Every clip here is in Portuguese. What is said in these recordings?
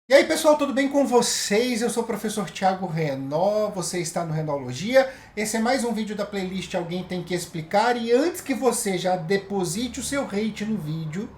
E aí pessoal, tudo bem com vocês? Eu sou o professor Thiago Renó, você está no Renologia. Esse é mais um vídeo da playlist Alguém Tem Que Explicar. E antes que você já deposite o seu hate no vídeo,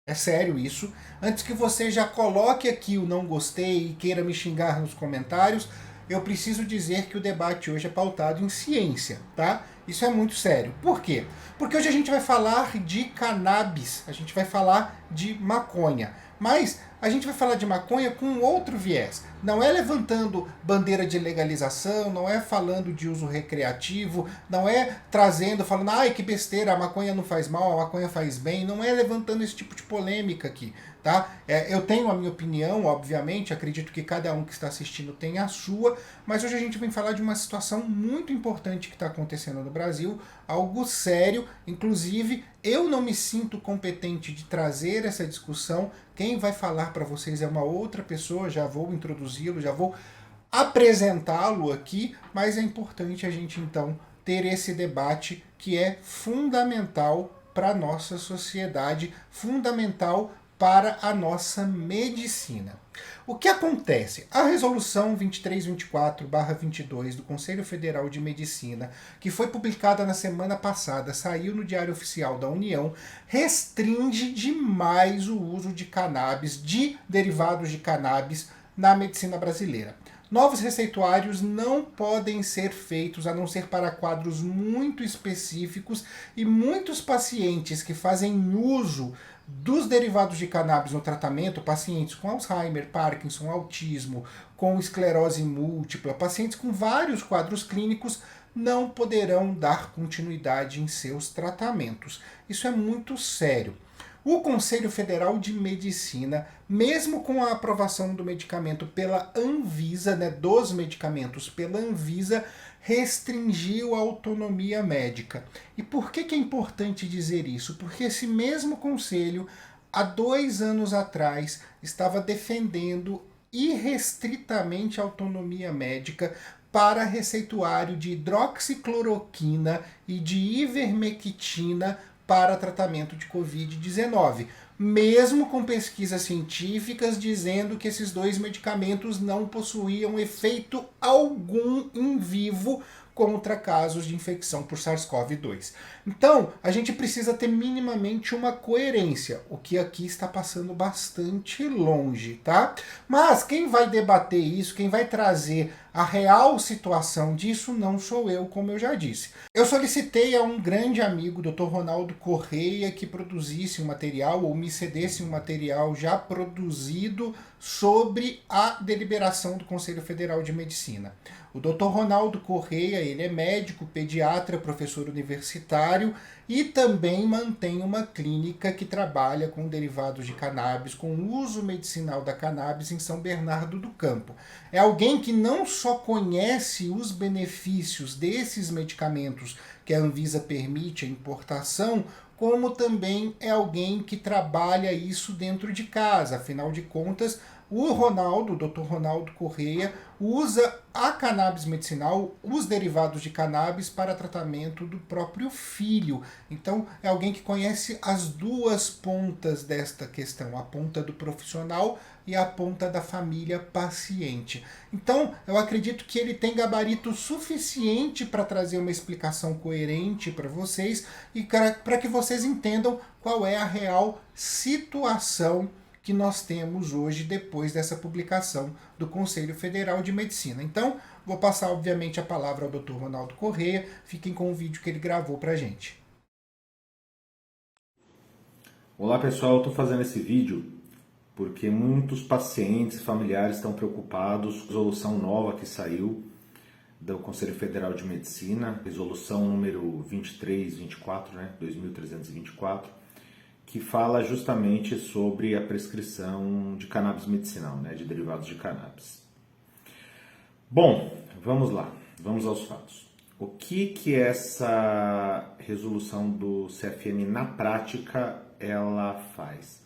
é sério isso, antes que você já coloque aqui o não gostei e queira me xingar nos comentários, eu preciso dizer que o debate hoje é pautado em ciência, tá? Isso é muito sério. Por quê? Porque hoje a gente vai falar de cannabis, a gente vai falar de maconha. Mas a gente vai falar de maconha com outro viés. Não é levantando bandeira de legalização, não é falando de uso recreativo, não é trazendo, falando, ai que besteira, a maconha não faz mal, a maconha faz bem, não é levantando esse tipo de polêmica aqui, tá? Eu tenho a minha opinião, obviamente, acredito que cada um que está assistindo tem a sua, mas hoje a gente vem falar de uma situação muito importante que está acontecendo no Brasil, algo sério, inclusive eu não me sinto competente de trazer essa discussão. Quem vai falar para vocês é uma outra pessoa, já vou introduzi-lo, já vou apresentá-lo aqui, mas é importante a gente então ter esse debate que é fundamental para a nossa sociedade, fundamental para a nossa medicina. O que acontece? A resolução 2324/22 do Conselho Federal de Medicina, que foi publicada na semana passada, saiu no Diário Oficial da União, restringe demais o uso de cannabis, de derivados de cannabis na medicina brasileira. Novos receituários não podem ser feitos a não ser para quadros muito específicos e muitos pacientes que fazem uso dos derivados de cannabis no tratamento, pacientes com Alzheimer, Parkinson, autismo, com esclerose múltipla, pacientes com vários quadros clínicos, não poderão dar continuidade em seus tratamentos. Isso é muito sério. O Conselho Federal de Medicina, mesmo com a aprovação do medicamento pela Anvisa, dos medicamentos pela Anvisa, restringiu a autonomia médica. E por que é importante dizer isso? Porque esse mesmo conselho, há 2 anos atrás, estava defendendo irrestritamente a autonomia médica para receituário de hidroxicloroquina e de ivermectina para tratamento de Covid-19, mesmo com pesquisas científicas dizendo que esses dois medicamentos não possuíam efeito algum em vivo contra casos de infecção por SARS-CoV-2. Então, a gente precisa ter minimamente uma coerência, o que aqui está passando bastante longe, tá? Mas quem vai debater isso, quem vai trazer a real situação disso, não sou eu, como eu já disse. Eu solicitei a um grande amigo, Dr. Ronaldo Correia, que produzisse um material ou me cedesse um material já produzido sobre a deliberação do Conselho Federal de Medicina. O Dr. Ronaldo Correia, ele é médico, pediatra, professor universitário e também mantém uma clínica que trabalha com derivados de cannabis, com uso medicinal da cannabis em São Bernardo do Campo. É alguém que não só conhece os benefícios desses medicamentos que a Anvisa permite a importação, como também é alguém que trabalha isso dentro de casa. Afinal de contas, o Dr. Ronaldo Correia, usa a cannabis medicinal, os derivados de cannabis para tratamento do próprio filho. Então, é alguém que conhece as duas pontas desta questão, a ponta do profissional e a ponta da família paciente. Então, eu acredito que ele tem gabarito suficiente para trazer uma explicação coerente para vocês e para que vocês entendam qual é a real situação que nós temos hoje depois dessa publicação do Conselho Federal de Medicina. Então, vou passar obviamente a palavra ao Dr. Ronaldo Correia. Fiquem com o vídeo que ele gravou para a gente. Olá pessoal, eu estou fazendo esse vídeo porque muitos pacientes e familiares estão preocupados com a resolução nova que saiu do Conselho Federal de Medicina, resolução número 2324, 2324, que fala justamente sobre a prescrição de cannabis medicinal, de derivados de cannabis. Bom, vamos lá, vamos aos fatos. O que essa resolução do CFM na prática ela faz?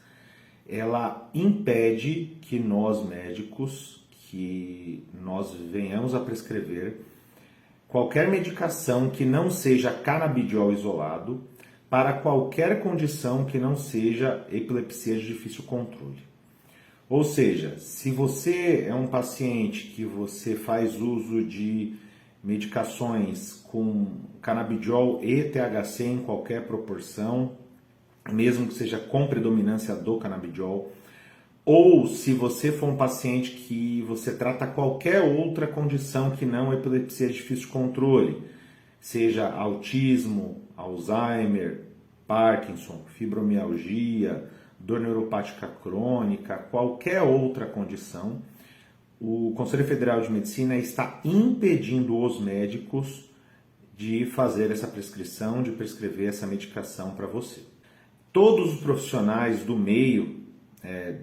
Ela impede que nós médicos, que nós venhamos a prescrever qualquer medicação que não seja canabidiol isolado para qualquer condição que não seja epilepsia de difícil controle. Ou seja, se você é um paciente que você faz uso de medicações com canabidiol e THC em qualquer proporção, mesmo que seja com predominância do canabidiol, ou se você for um paciente que você trata qualquer outra condição que não epilepsia de difícil controle, seja autismo, Alzheimer, Parkinson, fibromialgia, dor neuropática crônica, qualquer outra condição, o Conselho Federal de Medicina está impedindo os médicos de fazer essa prescrição, de prescrever essa medicação para você. Todos os profissionais do meio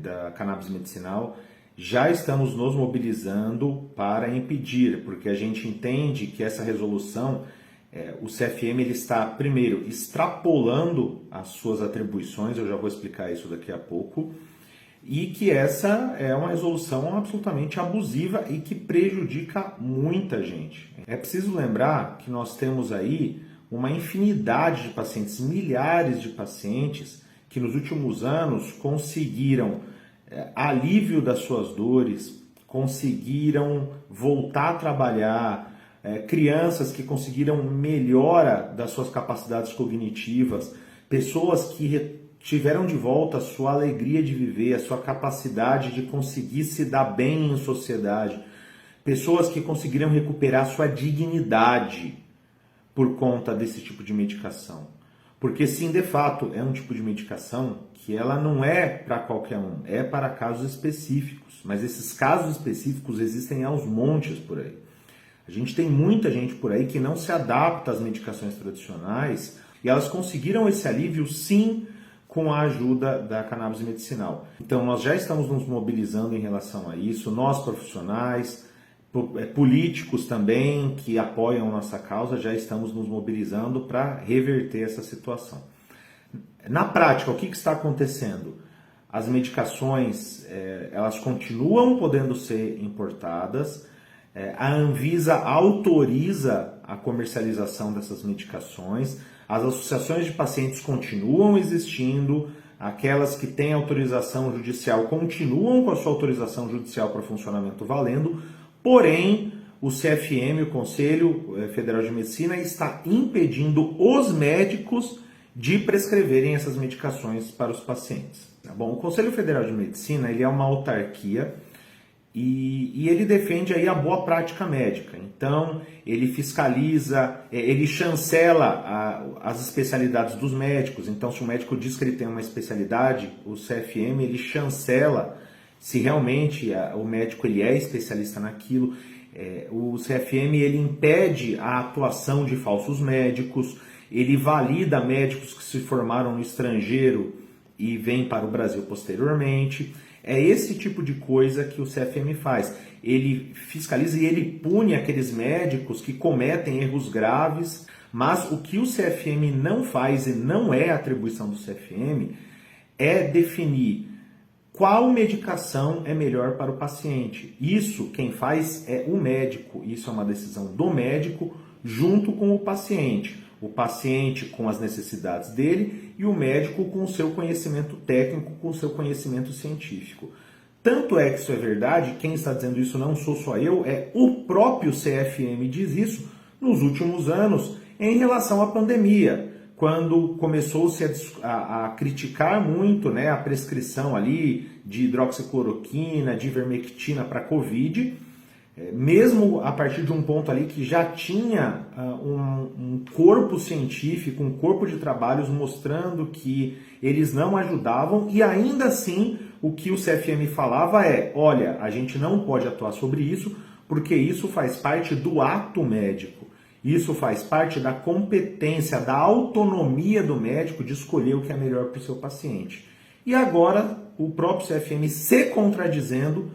da cannabis medicinal já estamos nos mobilizando para impedir, porque a gente entende que essa resolução, o CFM ele está, primeiro, extrapolando as suas atribuições, eu já vou explicar isso daqui a pouco, e que essa é uma resolução absolutamente abusiva e que prejudica muita gente. É preciso lembrar que nós temos aí uma infinidade de pacientes, milhares de pacientes, que nos últimos anos conseguiram alívio das suas dores, conseguiram voltar a trabalhar, crianças que conseguiram melhora das suas capacidades cognitivas, pessoas que tiveram de volta a sua alegria de viver, a sua capacidade de conseguir se dar bem em sociedade, pessoas que conseguiram recuperar sua dignidade por conta desse tipo de medicação. Porque sim, de fato, é um tipo de medicação que ela não é para qualquer um, é para casos específicos. Mas esses casos específicos existem aos montes por aí. A gente tem muita gente por aí que não se adapta às medicações tradicionais e elas conseguiram esse alívio sim com a ajuda da cannabis medicinal. Então nós já estamos nos mobilizando em relação a isso, nós profissionais, políticos também que apoiam nossa causa, já estamos nos mobilizando para reverter essa situação. Na prática, o que está acontecendo? As medicações, elas continuam podendo ser importadas, a Anvisa autoriza a comercialização dessas medicações, as associações de pacientes continuam existindo, aquelas que têm autorização judicial continuam com a sua autorização judicial para funcionamento valendo, porém o CFM, o Conselho Federal de Medicina, está impedindo os médicos de prescreverem essas medicações para os pacientes. Bom, o Conselho Federal de Medicina ele é uma autarquia e ele defende aí a boa prática médica. Então, ele fiscaliza, ele chancela as especialidades dos médicos. Então, se o médico diz que ele tem uma especialidade, o CFM ele chancela se realmente o médico ele é especialista naquilo. O CFM ele impede a atuação de falsos médicos, ele valida médicos que se formaram no estrangeiro e vêm para o Brasil posteriormente. É esse tipo de coisa que o CFM faz. Ele fiscaliza e ele pune aqueles médicos que cometem erros graves, mas o que o CFM não faz e não é atribuição do CFM é definir qual medicação é melhor para o paciente. Isso quem faz é o médico, isso é uma decisão do médico junto com o paciente com as necessidades dele e o médico com o seu conhecimento técnico, com o seu conhecimento científico. Tanto é que isso é verdade, quem está dizendo isso não sou só eu, é o próprio CFM diz isso nos últimos anos em relação à pandemia, quando começou-se a criticar muito a prescrição ali de hidroxicloroquina, de ivermectina para Covid, mesmo a partir de um ponto ali que já tinha um corpo científico, um corpo de trabalhos mostrando que eles não ajudavam e ainda assim o que o CFM falava é, olha, a gente não pode atuar sobre isso porque isso faz parte do ato médico, isso faz parte da competência, da autonomia do médico de escolher o que é melhor para o seu paciente. E agora o próprio CFM se contradizendo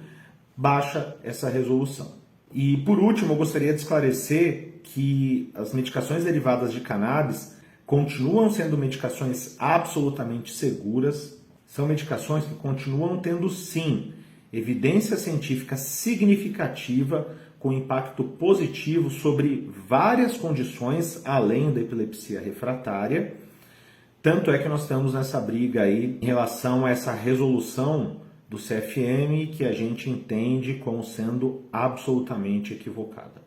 baixa essa resolução. E por último, eu gostaria de esclarecer que as medicações derivadas de cannabis continuam sendo medicações absolutamente seguras, são medicações que continuam tendo sim evidência científica significativa com impacto positivo sobre várias condições além da epilepsia refratária. Tanto é que nós estamos nessa briga aí em relação a essa resolução do CFM que a gente entende como sendo absolutamente equivocada.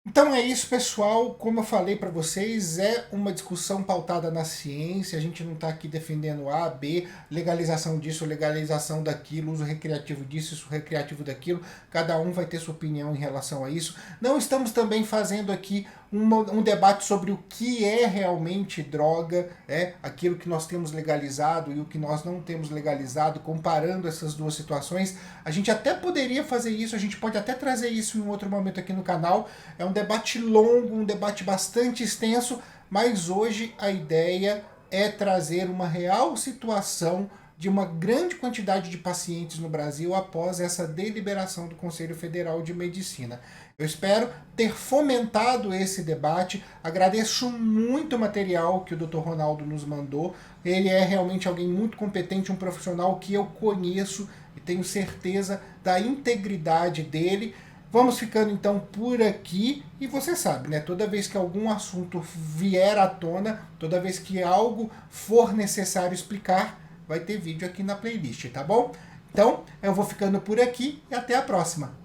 Então é isso, pessoal. Como eu falei para vocês, é uma discussão pautada na ciência. A gente não está aqui defendendo A, B, legalização disso, legalização daquilo, uso recreativo disso, uso recreativo daquilo. Cada um vai ter sua opinião em relação a isso. Não estamos também fazendo aqui um debate sobre o que é realmente droga, aquilo que nós temos legalizado e o que nós não temos legalizado, comparando essas duas situações. A gente até poderia fazer isso, a gente pode até trazer isso em um outro momento aqui no canal. É um debate longo, um debate bastante extenso, mas hoje a ideia é trazer uma real situação de uma grande quantidade de pacientes no Brasil após essa deliberação do Conselho Federal de Medicina. Eu espero ter fomentado esse debate. Agradeço muito o material que o Dr. Ronaldo nos mandou. Ele é realmente alguém muito competente, um profissional que eu conheço e tenho certeza da integridade dele. Vamos ficando então por aqui e você sabe, né? Toda vez que algum assunto vier à tona, toda vez que algo for necessário explicar, vai ter vídeo aqui na playlist, tá bom? Então, eu vou ficando por aqui e até a próxima.